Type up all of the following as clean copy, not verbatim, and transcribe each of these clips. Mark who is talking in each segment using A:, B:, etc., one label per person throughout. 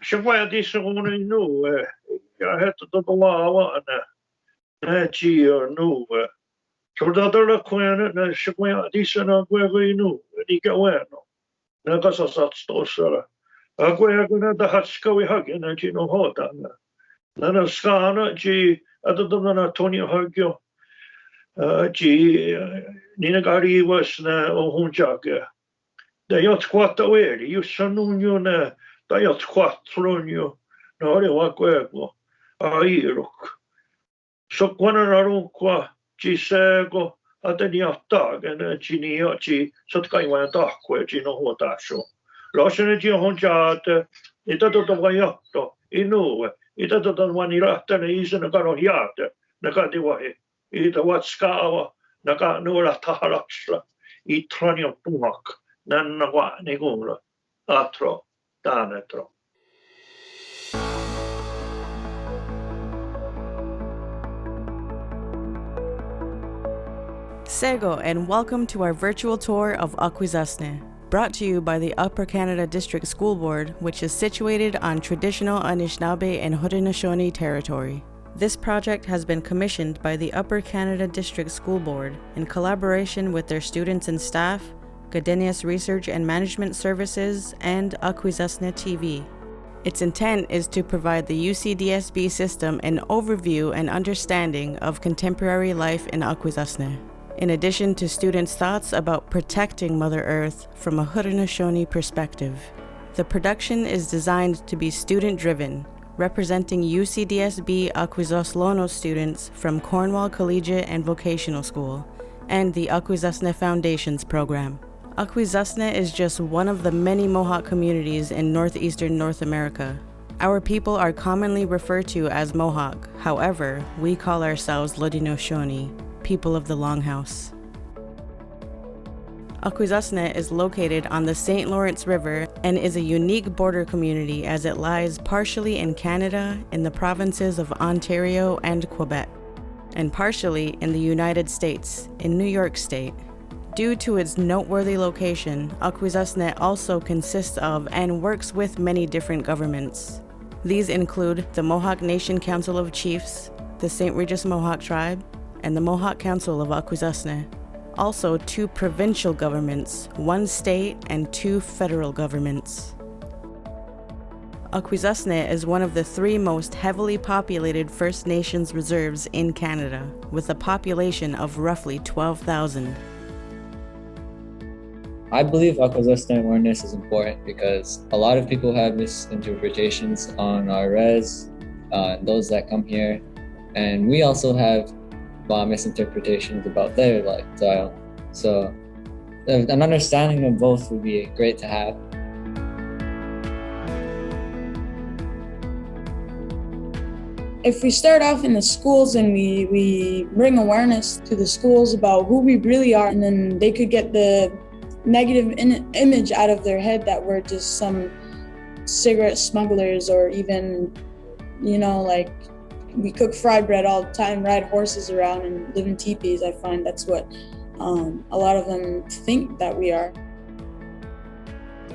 A: Shawaya di sa una inu, ya heta da lawa na chi nu. Chordadara kwena na shawaya di sa na gwego inu, di ka weno. Na kasasat stosara. Agwego na da hatskawi hagi na chi no hota na. Na skana chi adadana na Tonio Hagyo. Chi nina gari was na ohunjaga. Da jot quattro veri, io sono na da jot quattro no ore wa quego a irok. So quando narun qua ci sego a teni attaga na ci ni ci sot kai wa d'acqua ci no hotasho. Lasciane ci honjate e dato da vaiotto inu e dato da vanirata ne isana caro hiate na cadi wa e da wat scava na ca no la taharaxla I tranio Mohawk. Nanna qua negula atro danetro.
B: Sego, and welcome to our virtual tour of Akwesasne, brought to you by the Upper Canada District School Board, which is situated on traditional Anishinaabe and Haudenosaunee territory. This project has been commissioned by the Upper Canada District School Board in collaboration with their students and staff, Gennadical Research and Management Services, and Akwesasne TV. Its intent is to provide the UCDSB system an overview and understanding of contemporary life in Akwesasne, in addition to students' thoughts about protecting Mother Earth from a Haudenosaunee perspective. The production is designed to be student-driven, representing UCDSB Akwesasne students from Cornwall Collegiate and Vocational School, and the Akwesasne Foundations program. Akwesasne is just one of the many Mohawk communities in northeastern North America. Our people are commonly referred to as Mohawk. However, we call ourselves Haudenosaunee, people of the Longhouse. Akwesasne is located on the St. Lawrence River and is a unique border community as it lies partially in Canada in the provinces of Ontario and Quebec, and partially in the United States in New York State. Due to its noteworthy location, Akwesasne also consists of and works with many different governments. These include the Mohawk Nation Council of Chiefs, the St. Regis Mohawk Tribe, and the Mohawk Council of Akwesasne. Also 2 provincial governments, 1 state, and 2 federal governments. Akwesasne is one of the 3 most heavily populated First Nations reserves in Canada, with a population of roughly 12,000.
C: I believe Akwesasne awareness is important because a lot of people have misinterpretations on our res, those that come here, and we also have misinterpretations about their lifestyle. So an understanding of both would be great to have.
D: If we start off in the schools and we bring awareness to the schools about who we really are, and then they could get the negative image out of their head that we're just some cigarette smugglers, or even, like we cook fried bread all the time, ride horses around, and live in teepees. I find that's what a lot of them think that we are.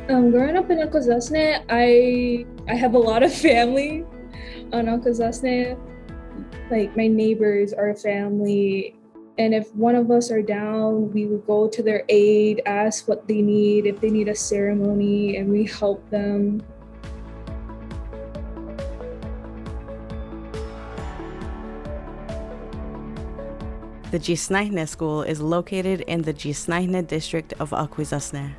E: Growing up in Akwesasne, I have a lot of family on Akwesasne. Like my neighbors are family, and if one of us are down, we would go to their aid, ask what they need, if they need a ceremony, and we help them.
B: The Gennadical School is located in the Gennadical district of Akwesasne.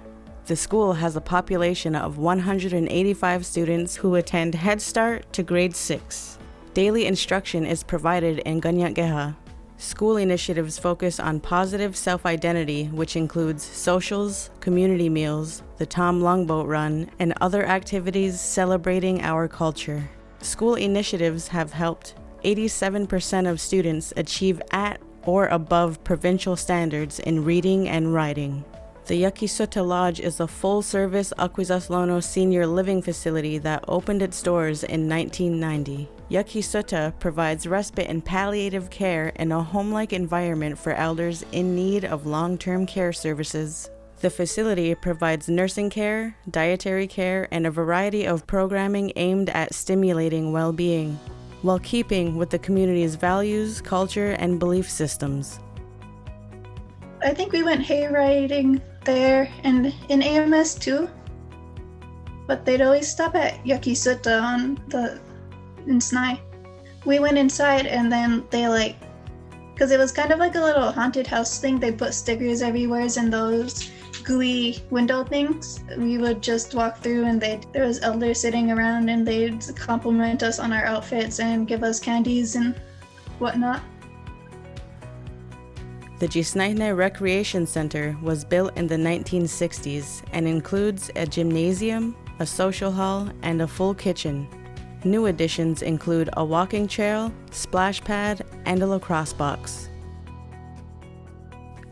B: The school has a population of 185 students who attend Head Start to grade 6. Daily instruction is provided in Ganyageha. School initiatives focus on positive self-identity, which includes socials, community meals, the Tom Longboat Run, and other activities celebrating our culture. School initiatives have helped 87% of students achieve at or above provincial standards in reading and writing. The Yakisota Lodge is a full-service Akwesasne senior living facility that opened its doors in 1990. Yakisota provides respite and palliative care in a home-like environment for elders in need of long-term care services. The facility provides nursing care, dietary care, and a variety of programming aimed at stimulating well-being, while keeping with the community's values, culture, and belief systems.
F: I think we went hayriding there and in AMS too. But they'd always stop at Yakisota in Snai. We went inside and then they because it was kind of like a little haunted house thing. They put stickers everywhere and those gooey window things. We would just walk through and there was elders sitting around and they'd compliment us on our outfits and give us candies and whatnot.
B: The Geese Recreation Center was built in the 1960s and includes a gymnasium, a social hall, and a full kitchen. New additions include a walking trail, splash pad, and a lacrosse box.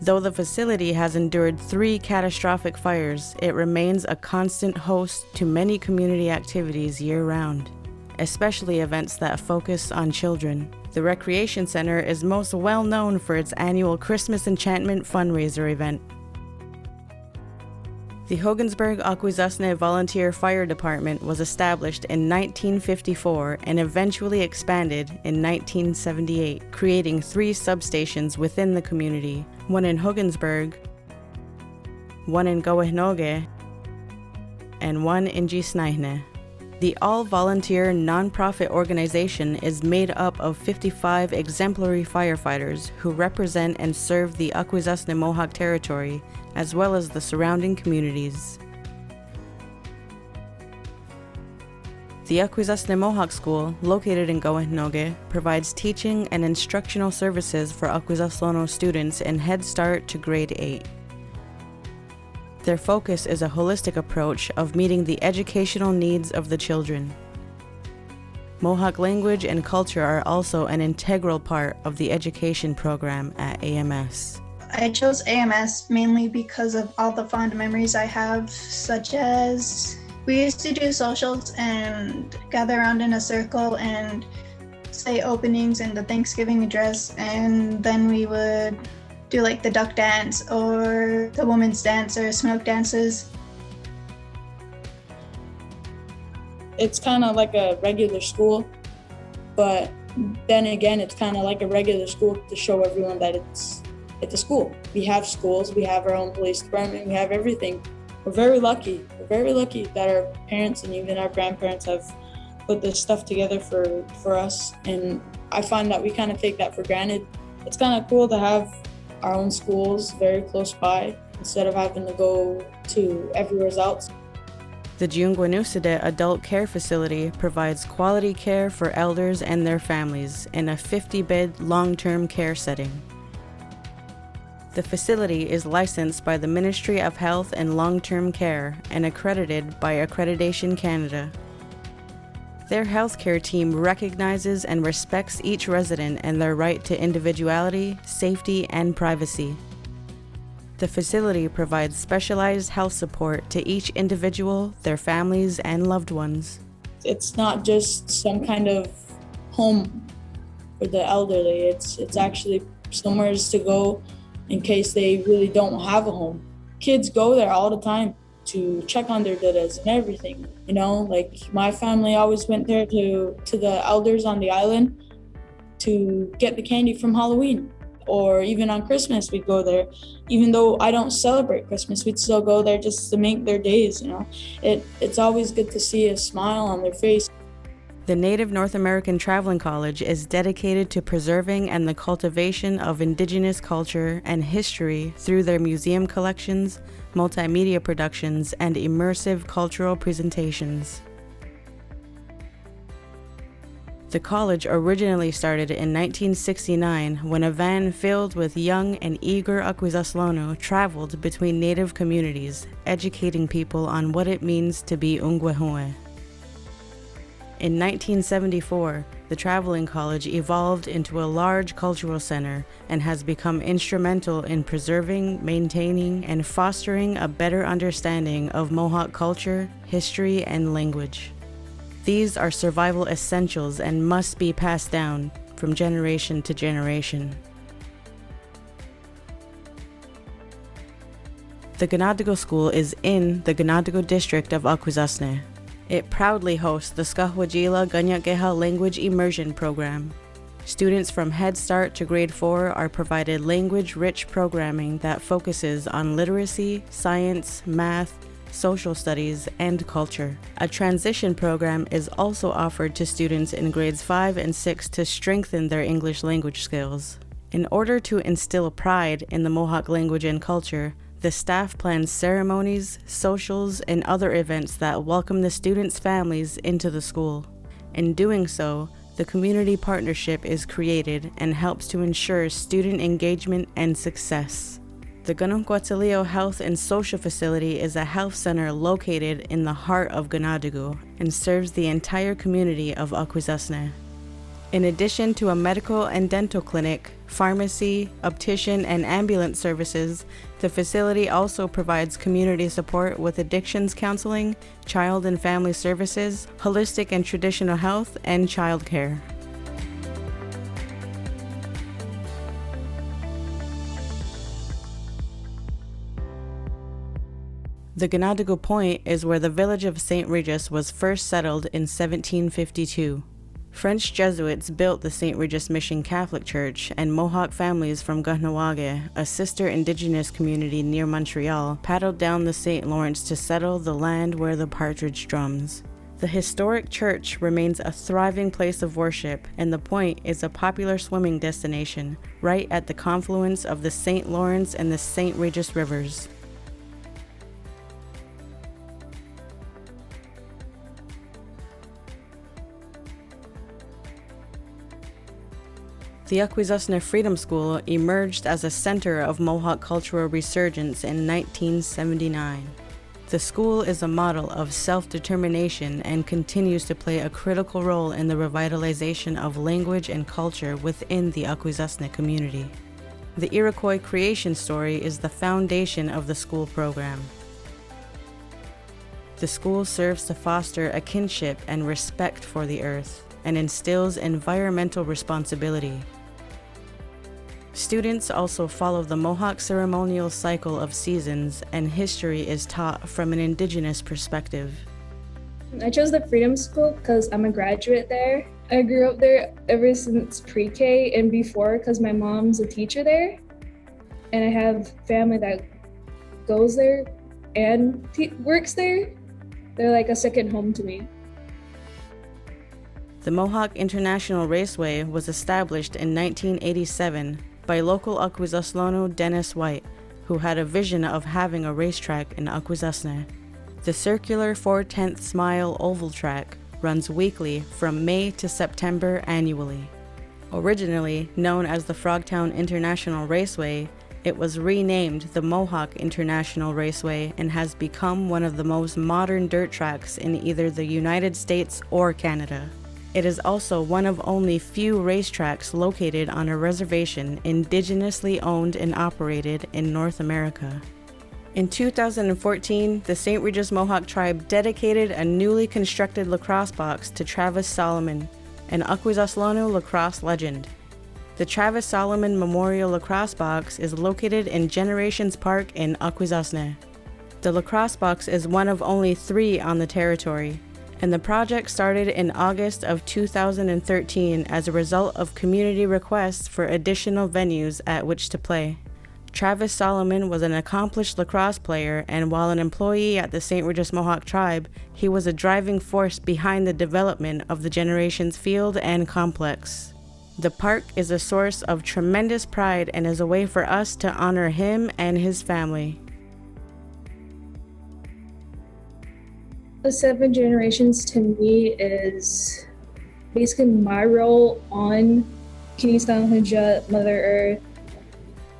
B: Though the facility has endured 3 catastrophic fires, it remains a constant host to many community activities year-round, especially events that focus on children. The Recreation Center is most well known for its annual Christmas Enchantment fundraiser event. The Hogansburg Akwesasne Volunteer Fire Department was established in 1954 and eventually expanded in 1978, creating 3 substations within the community, one in Hogansburg, one in Gowehnoge, and one in Geese. The all-volunteer nonprofit organization is made up of 55 exemplary firefighters who represent and serve the Akwesasne Mohawk territory, as well as the surrounding communities. The Akwesasne Mohawk School, located in Gowehnoge, provides teaching and instructional services for Akwesasne students in Head Start to Grade 8. Their focus is a holistic approach of meeting the educational needs of the children. Mohawk language and culture are also an integral part of the education program at AMS.
F: I chose AMS mainly because of all the fond memories I have, such as we used to do socials and gather around in a circle and say openings and the Thanksgiving address, and then we would do like the duck dance or the women's dance or smoke dances.
D: It's kind of like a regular school, but then again, it's kind of like a regular school to show everyone that it's a school. We have schools, we have our own police department, we have everything. We're very lucky. We're very lucky that our parents and even our grandparents have put this stuff together for us. And I find that we kind of take that for granted. It's kind of cool to have our own schools very close by instead of having to go to everywhere else.
B: The Nucide Adult Care Facility provides quality care for elders and their families in a 50-bed long-term care setting. The facility is licensed by the Ministry of Health and Long-Term Care and accredited by Accreditation Canada. Their healthcare team recognizes and respects each resident and their right to individuality, safety, and privacy. The facility provides specialized health support to each individual, their families, and loved ones.
D: It's not just some kind of home for the elderly. It's actually somewhere to go in case they really don't have a home. Kids go there all the time to check on their dadas and everything. You know, like my family always went there to the elders on the island to get the candy from Halloween. Or even on Christmas, we'd go there. Even though I don't celebrate Christmas, we'd still go there just to make their days, you know. It's always good to see a smile on their face.
B: The Native North American Traveling College is dedicated to preserving and the cultivation of Indigenous culture and history through their museum collections, multimedia productions, and immersive cultural presentations. The college originally started in 1969 when a van filled with young and eager Akwesasne traveled between Native communities, educating people on what it means to be Ungwehue. In 1974, the traveling college evolved into a large cultural center and has become instrumental in preserving, maintaining, and fostering a better understanding of Mohawk culture, history, and language. These are survival essentials and must be passed down from generation to generation. The Gennadical School is in the Gennadical district of Akwesasne. It proudly hosts the Skahwajila Ganyakeha Language Immersion Program. Students from Head Start to Grade 4 are provided language-rich programming that focuses on literacy, science, math, social studies, and culture. A transition program is also offered to students in grades 5 and 6 to strengthen their English language skills. In order to instill pride in the Mohawk language and culture, the staff plans ceremonies, socials, and other events that welcome the students' families into the school. In doing so, the community partnership is created and helps to ensure student engagement and success. The Ganonquatalio Health and Social Facility is a health center located in the heart of Gennadical and serves the entire community of Akwesasne. In addition to a medical and dental clinic, pharmacy, optician, and ambulance services, the facility also provides community support with addictions counseling, child and family services, holistic and traditional health, and child care. The Genetical Point is where the village of St. Regis was first settled in 1752. French Jesuits built the St. Regis Mission Catholic Church, and Mohawk families from Kahnawake, a sister indigenous community near Montreal, paddled down the St. Lawrence to settle the land where the partridge drums. The historic church remains a thriving place of worship, and the point is a popular swimming destination, right at the confluence of the St. Lawrence and the St. Regis rivers. The Akwesasne Freedom School emerged as a center of Mohawk cultural resurgence in 1979. The school is a model of self-determination and continues to play a critical role in the revitalization of language and culture within the Akwesasne community. The Iroquois creation story is the foundation of the school program. The school serves to foster a kinship and respect for the earth and instills environmental responsibility. Students also follow the Mohawk ceremonial cycle of seasons, and history is taught from an indigenous perspective.
E: I chose the Freedom School because I'm a graduate there. I grew up there ever since pre-K and before because my mom's a teacher there. And I have family that goes there and works there. They're like a second home to me.
B: The Mohawk International Raceway was established in 1987 by local Akwesaslono Dennis White, who had a vision of having a racetrack in Akwesasne. The circular 4/10 mile oval track runs weekly from May to September annually. Originally known as the Frogtown International Raceway, it was renamed the Mohawk International Raceway and has become one of the most modern dirt tracks in either the United States or Canada. It is also one of only few racetracks located on a reservation indigenously owned and operated in North America. In 2014, the St. Regis Mohawk tribe dedicated a newly constructed lacrosse box to Travis Solomon, an Akwesaslono lacrosse legend. The Travis Solomon Memorial Lacrosse Box is located in Generations Park in Akwesasne. The lacrosse box is one of only 3 on the territory, and the project started in August of 2013 as a result of community requests for additional venues at which to play. Travis Solomon was an accomplished lacrosse player, and while an employee at the St. Regis Mohawk tribe, he was a driving force behind the development of the Generations field and complex. The park is a source of tremendous pride and is a way for us to honor him and his family.
E: The 7 generations to me is basically my role on Kinistan Hunja, Mother Earth,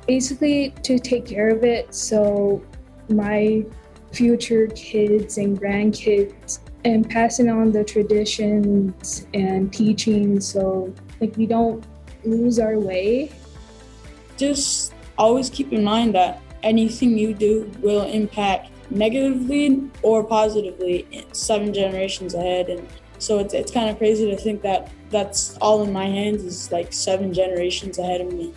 E: basically to take care of it so my future kids and grandkids, and passing on the traditions and teaching so we don't lose our way.
D: Just always keep in mind that anything you do will impact negatively or positively 7 generations ahead, and so it's kind of crazy to think that that's all in my hands is 7 generations ahead of me.